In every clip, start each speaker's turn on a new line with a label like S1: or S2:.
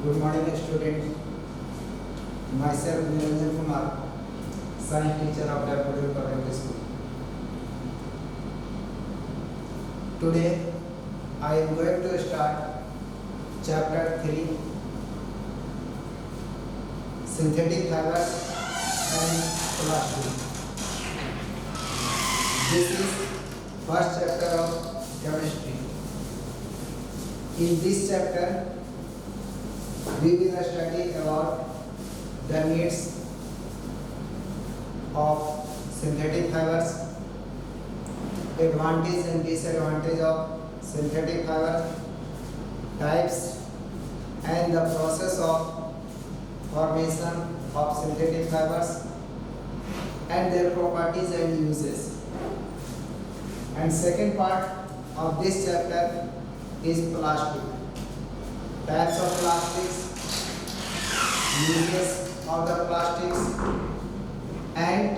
S1: Good morning, student. Myself Niranjan Kumar, science teacher of Daffodil Public School. Today, I am going to start chapter 3, synthetic fibers and plastic. This is first chapter of chemistry. In this chapter, we will study about the needs of synthetic fibers, advantage and disadvantage of synthetic fiber, types and the process of formation of synthetic fibers and their properties and uses. And second part of this chapter is plastic. Types of plastics, uses of the plastics, and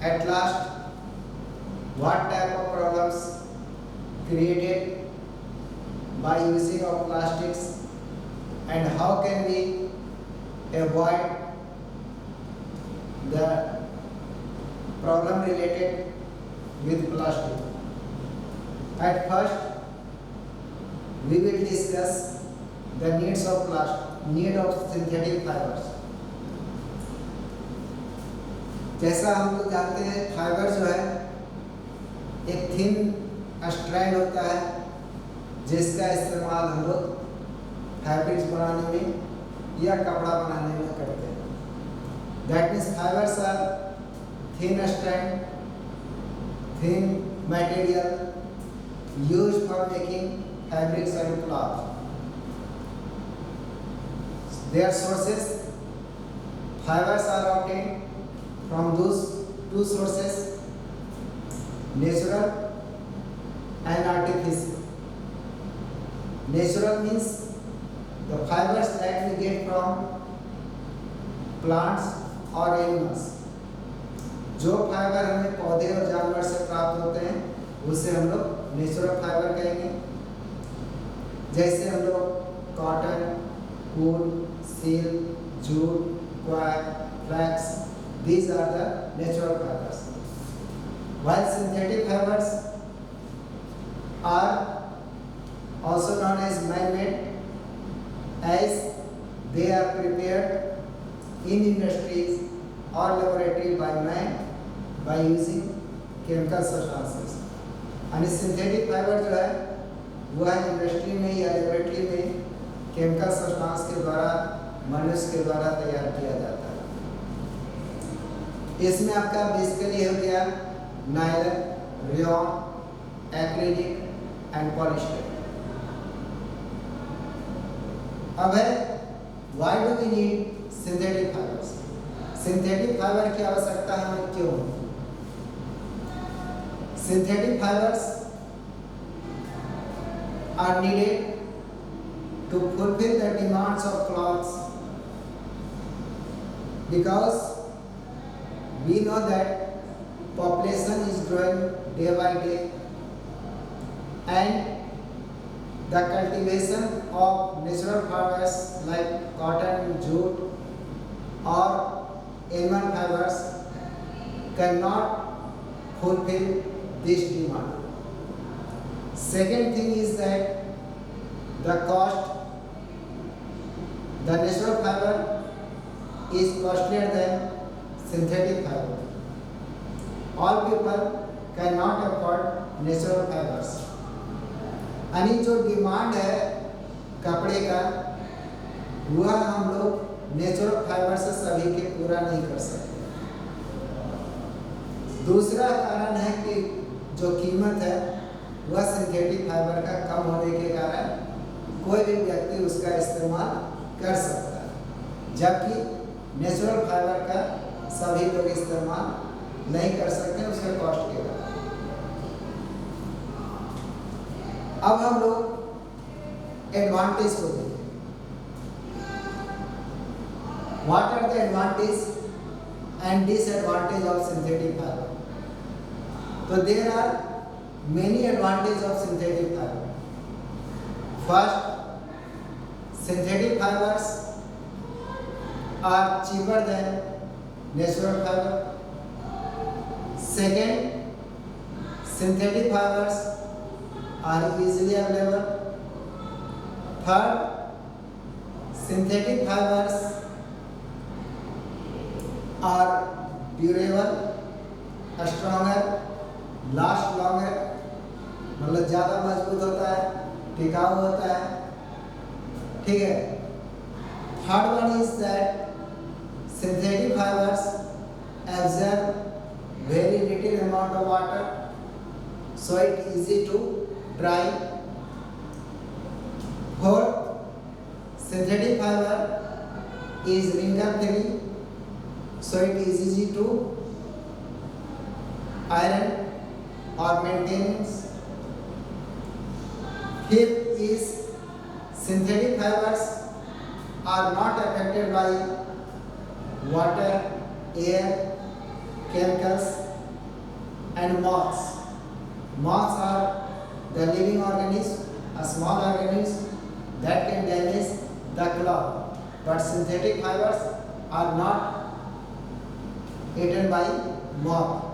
S1: at last what type of problems created by using of plastics and how can we avoid the problem related with plastic. At first, we will discuss the needs of need of synthetic fibers. जैसा हम लोग जानते हैं, fibre जो है एक thin strand होता है जिसका इस्तेमाल हम लोग फैब्रिक्स बनाने में या कपड़ा बनाने में करते हैं. That means fibres are thin strand, thin material used for making fabrics and cloth. Their sources, fibers are obtained from those two sources, natural and artificial. Natural means the fibers that we get from plants or animals. जो fibre हमें पौधे और जानवर से प्राप्त होते हैं उसे हम लोग नेचुरल फाइबर कहेंगे. जैसे हम लोग cotton, wool, silk, jute, coir, flax, these are the natural fibers. While synthetic fibers are also known as man-made as they are prepared in industries or laboratory by man by using chemical substances. And synthetic fiber जो है वह industry में या laboratory में chemical substance के द्वारा मनुष्य के द्वारा तैयार किया जाता है. इसमें आपका बेसिकली हो गया nylon, rayon, acrylic and polyester. अब है why do we need synthetic fibres. Synthetic fibre की आवश्यकता हमें क्यों? Synthetic fibres are needed to fulfill the demands of clothes because we know that population is growing day by day and the cultivation of natural fibers like cotton, jute or animal fibers cannot fulfill this demand. Second thing is that the cost, the natural fiber is costlier than synthetic fiber. All people cannot afford natural fibers. यानी जो demand है कपड़े का वह हम लोग natural fibre से सभी के पूरा नहीं कर सकते. दूसरा कारण है कि जो कीमत है वह सिंथेटिक फाइबर का कम होने के कारण कोई भी व्यक्ति उसका इस्तेमाल कर सकता है, जबकि नेचुरल फाइबर का सभी लोग इस्तेमाल नहीं कर सकते उसके कॉस्ट के कारण. अब हम लोग एडवांटेज को देखें. What are the advantage and disadvantage of synthetic fibre? तो there are many advantage of synthetic fibre. First, synthetic fibers are cheaper than natural fiber. Second, synthetic fibers are easily available. Third, synthetic fibers are durable, stronger, last longer, मतलब ज़्यादा मजबूत होता है, टिकाऊ होता है, ठीक है। Third one is that synthetic fibers absorb very little amount of water, so it easy to dry. Fourth, synthetic fiber is wrinkle free, so it is easy to iron or maintenance. Fifth is synthetic fibers are not affected by water, air, chemicals and moths. Moths are the living organism, a small organism that can damage the cloth, but synthetic fibers are not eaten by moth.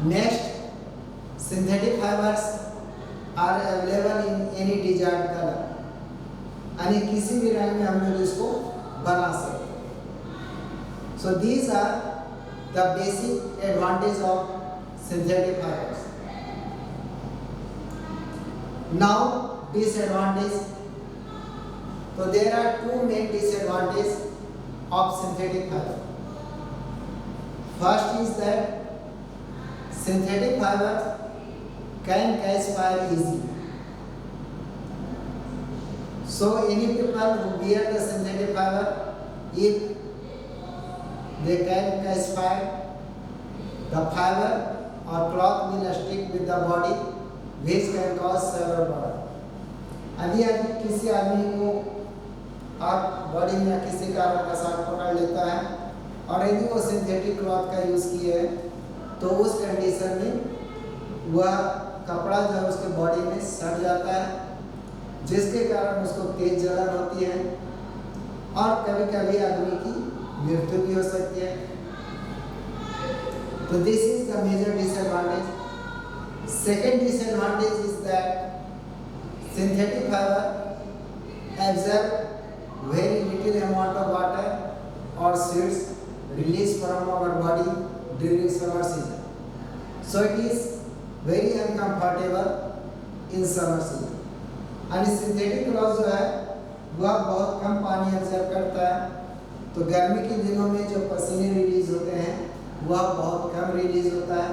S1: Next, synthetic fibers are available in any desired color. यानी किसी भी रंग में हम लोग इसको बना सकते हैं. So these are the basic advantage of synthetic fibers. Now disadvantage. So there are two main disadvantages of synthetic fiber. First is that synthetic fibers can catch fire easily. So any people who wear the synthetic fiber, if they can catch fire, the fiber or cloth will stick with the body, which can cause severe burn. यदि किसी आदमी को आप body में किसी कारण का shock पकड़ लेता है और यदि वो सिंथेटिक क्लॉथ का यूज़ किए है तो उस कंडीशन में वह कपड़ा जो है उसके बॉडी में सड़ जाता है, जिसके कारण उसको तेज जलन होती है और कभी कभी आदमी की मृत्यु भी हो सकती है. तो this is the major disadvantage. Second disadvantage is that synthetic fibre absorb very little amount of water or seeds released from our body during summer season. So it is very uncomfortable in summer season. और synthetic cloth जो है वह बहुत कम पानी absorb करता है, तो गर्मी के दिनों में जो पसीने रिलीज होते हैं वह बहुत कम रिलीज होता है,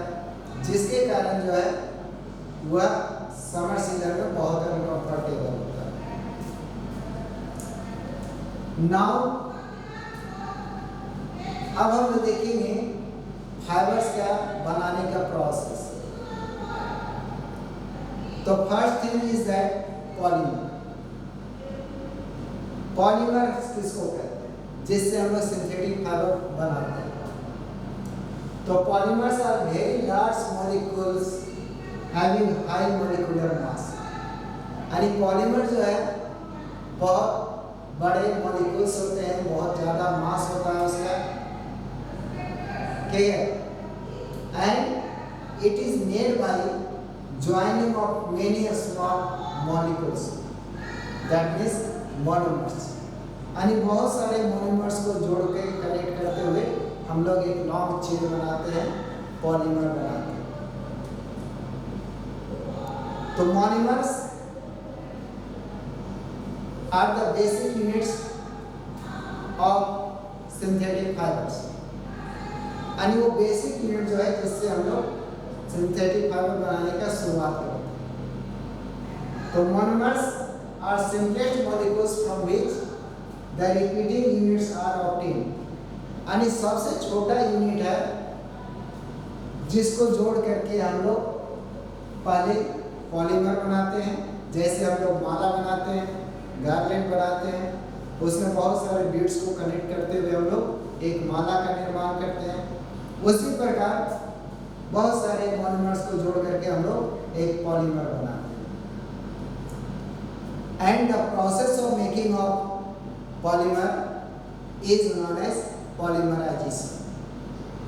S1: जिसके कारण जो है वह समर सीजन में बहुत अनकंफर्टेबल होता है. नाउ अब हम देखेंगे फाइबर्स का बनाने का प्रोसेस. तो first thing is that polymer. Polymer किसको कहते हैं? जिससे हम लोग सिंथेटिक फाइबर बनाते हैं. तो polymers are very large molecules having high molecular mass. यानी पॉलीमर जो है बहुत बड़े मॉलिक्यूल्स होते हैं, बहुत ज़्यादा मास होता है उसका, ठीक है. And it is made by joining of many small molecules, that means monomers. यानी बहुत सारे मोनोमर्स को जोड़ के कनेक्ट करते हुए हम लोग एक लॉन्ग चेन बनाते हैं, पॉलीमर बनाते हैं. तो monomers are the basic units of synthetic fibres. यानी वो बेसिक यूनिट जो है जिससे हम लोग सिंथेटिक फाइबर बनाने का शुरुआत करते हैं. तो monomers are simplest molecules from which the repeating units are obtained. यानी सबसे छोटा यूनिट है जिसको जोड़ करके हम लोग पहले पॉलीमर बनाते हैं. जैसे हम लोग माला बनाते हैं, गार्लैंड बनाते हैं, उसमें बहुत सारे बीड्स को कनेक्ट करते हुए हम लोग एक माला का निर्माण करते हैं. उसी प्रकार बहुत सारे मोनोमर्स को जोड़ करके हम लोग एक पॉलीमर बनाते हैं. and the process of making of polymer is known as polymerization.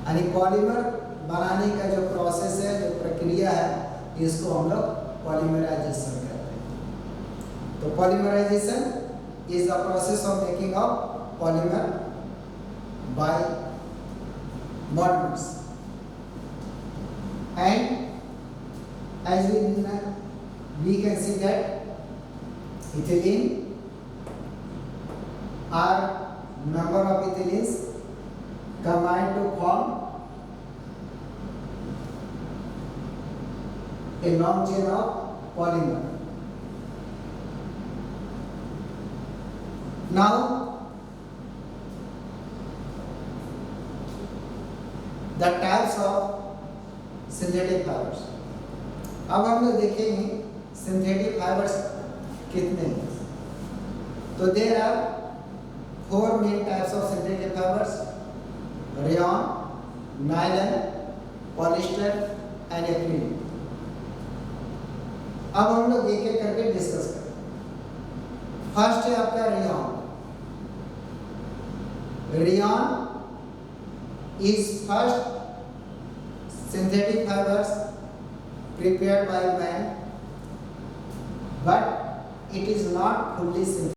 S1: यानी पॉलीमर बनाने का जो प्रोसेस है, जो प्रक्रिया है, इसको हम लोग पॉलीमराइजेशन कहते हैं। तो polymerisation is the process of making of polymer by monomers, and as we can see that ethylene are number of ethylenes combined to form a long chain of polymer. Now the types of synthetic fibers. अब हम लोग देखेंगे synthetic fibers कितने हैं। तो there are 4 main types of synthetic fibers: rayon, nylon, polyester and acrylic. अब हम लोग एक एक करके डिस्कस करें। फर्स्ट है आपका rayon. Rayon is first synthetic fibers prepared by man, but it is not fully synthetic.